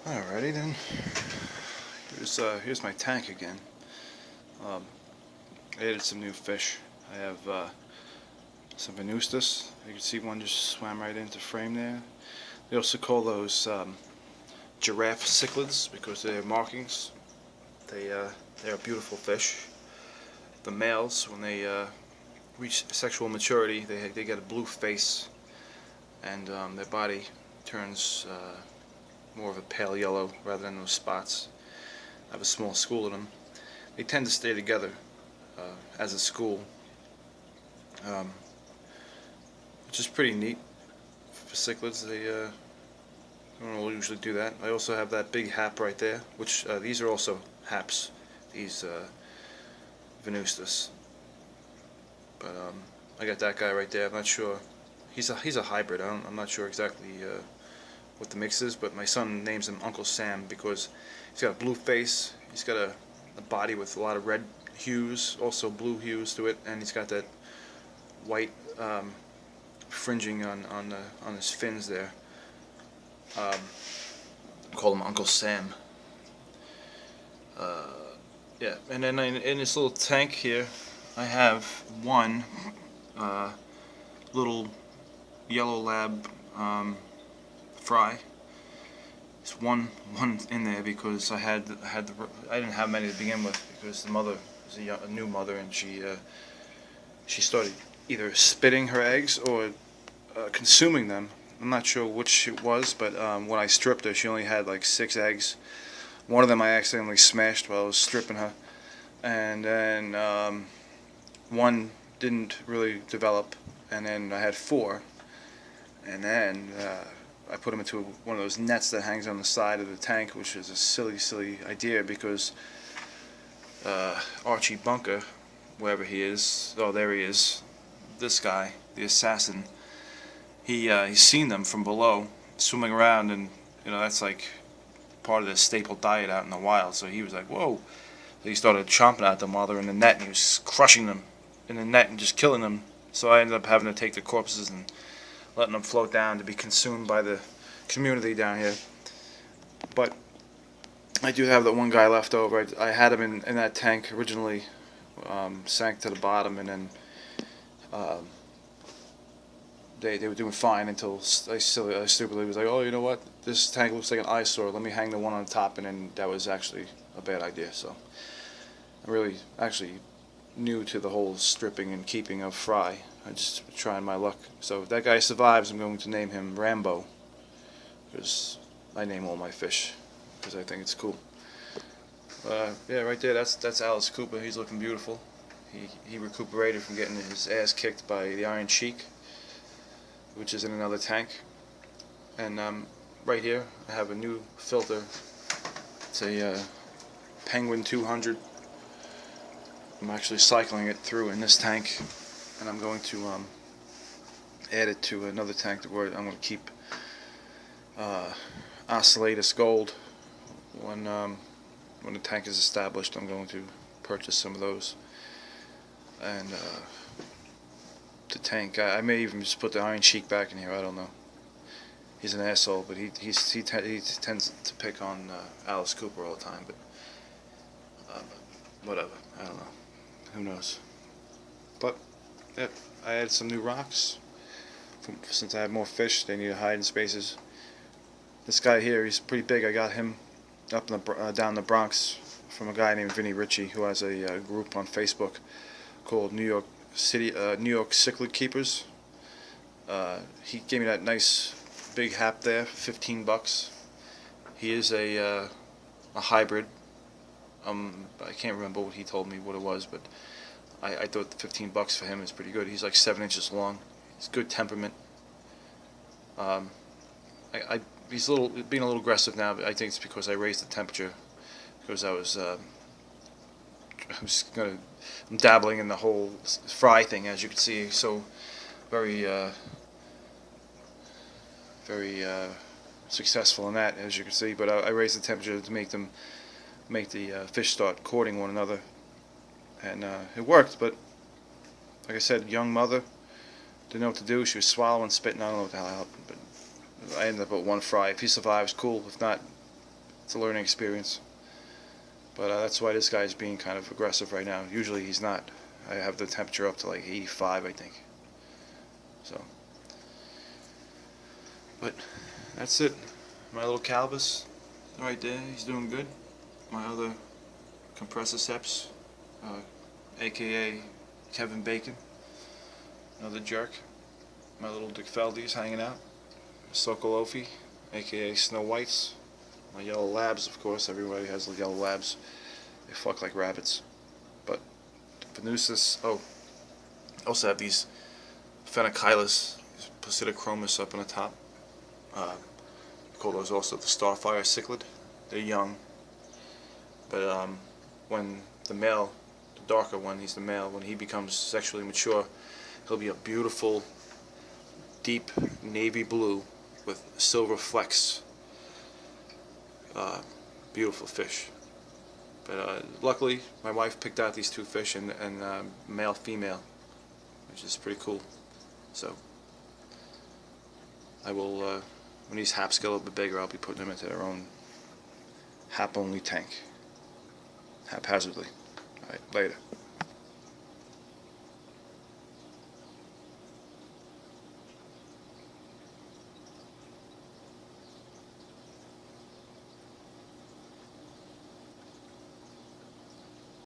Alrighty then. Here's my tank again. Um, I added some new fish. I have some Venustus. You can see one just swam right into frame there. They also call those giraffe cichlids because of their markings. They're a beautiful fish. The males, when they reach sexual maturity, they get a blue face, and their body turns more of a pale yellow rather than those spots. I have a small school of them. They tend to stay together as a school, um, which is pretty neat for cichlids. They don't usually do that. I also have that big hap right there, which these are also haps. These Venustus, but I got that guy right there. I'm not sure. He's a hybrid. I'm not sure exactly what the mix is, but my son names him Uncle Sam because he's got a blue face. He's got a body with a lot of red hues, also blue hues to it, and he's got that white fringing on his fins there. Call him Uncle Sam. Yeah, and then in this little tank here, I have one little yellow lab fry. There's one in there because I didn't have many to begin with because the mother was a new mother, and she started either spitting her eggs or consuming them. I'm not sure which it was, but when I stripped her, she only had like 6 eggs. One of them I accidentally smashed while I was stripping her, and then one didn't really develop, and then I had 4, and then I put them into one of those nets that hangs on the side of the tank, which is a silly idea because Archie Bunker, wherever he is, oh there he is, this guy, the assassin, he's seen them from below swimming around, and that's like part of the staple diet out in the wild. So he was like, whoa. So he started chomping at them while they're in the net, and he was crushing them in the net and just killing them. So I ended up having to take the corpses and letting them float down to be consumed by the community down here. But I do have that one guy left over. I had him in that tank originally, sank to the bottom, and then they were doing fine until I stupidly was like, oh, you know what? This tank looks like an eyesore. Let me hang the one on top, and then that was actually a bad idea. So I'm really actually new to the whole stripping and keeping of fry. I just trying my luck. So if that guy survives, I'm going to name him Rambo, because I name all my fish because I think it's cool. Yeah, right there. That's Alice Cooper. He's looking beautiful. He recuperated from getting his ass kicked by the Iron Cheek, which is in another tank. And right here I have a new filter. It's a Penguin 200. I'm actually cycling it through in this tank, and I'm going to add it to another tank where I'm going to keep Oscillatus Gold. When the tank is established, I'm going to purchase some of those. And the tank, I may even just put the Iron Cheek back in here. I don't know. He's an asshole, but he tends to pick on Alice Cooper all the time. But whatever. I don't know. Who knows? But yeah, I added some new rocks. Since I have more fish, they need to hide in spaces. This guy here, he's pretty big. I got him up in down the Bronx from a guy named Vinny Ritchie, who has a group on Facebook called New York Cichlid Keepers. He gave me that nice big hap there, $15. He is a hybrid. I can't remember what he told me what it was, but I thought the $15 for him is pretty good. He's like 7 inches long. He's good temperament. He's being a little aggressive now, but I think it's because I raised the temperature, because I'm dabbling in the whole fry thing, as you can see. So very successful in that, as you can see. But I raised the temperature to make the fish start courting one another, and it worked. But like I said, young mother didn't know what to do. She was swallowing, spitting. I don't know what the hell happened, but I ended up with one fry. If he survives, cool. If not, it's a learning experience. But that's why this guy's being kind of aggressive right now. Usually he's not. I have the temperature up to like 85, I think. So, but that's it. My little Calvus right there, he's doing good. My other compressiceps, aka Kevin Bacon, another jerk. My little Dick Feldies hanging out. Sokolofi, aka Snow Whites. My yellow labs, of course. Everybody has yellow labs. They fuck like rabbits. But Venustus. Oh, also have these Phenacylus, Placidochromis up on the top. We call those also the Starfire cichlid. They're young. But when the male, the darker one, he's the male, when he becomes sexually mature, he'll be a beautiful, deep navy blue with silver flecks. Beautiful fish. But luckily, my wife picked out these two fish, and male, female, which is pretty cool. So I will, when these haps get a little bit bigger, I'll be putting them into their own hap-only tank, haphazardly. All right, later.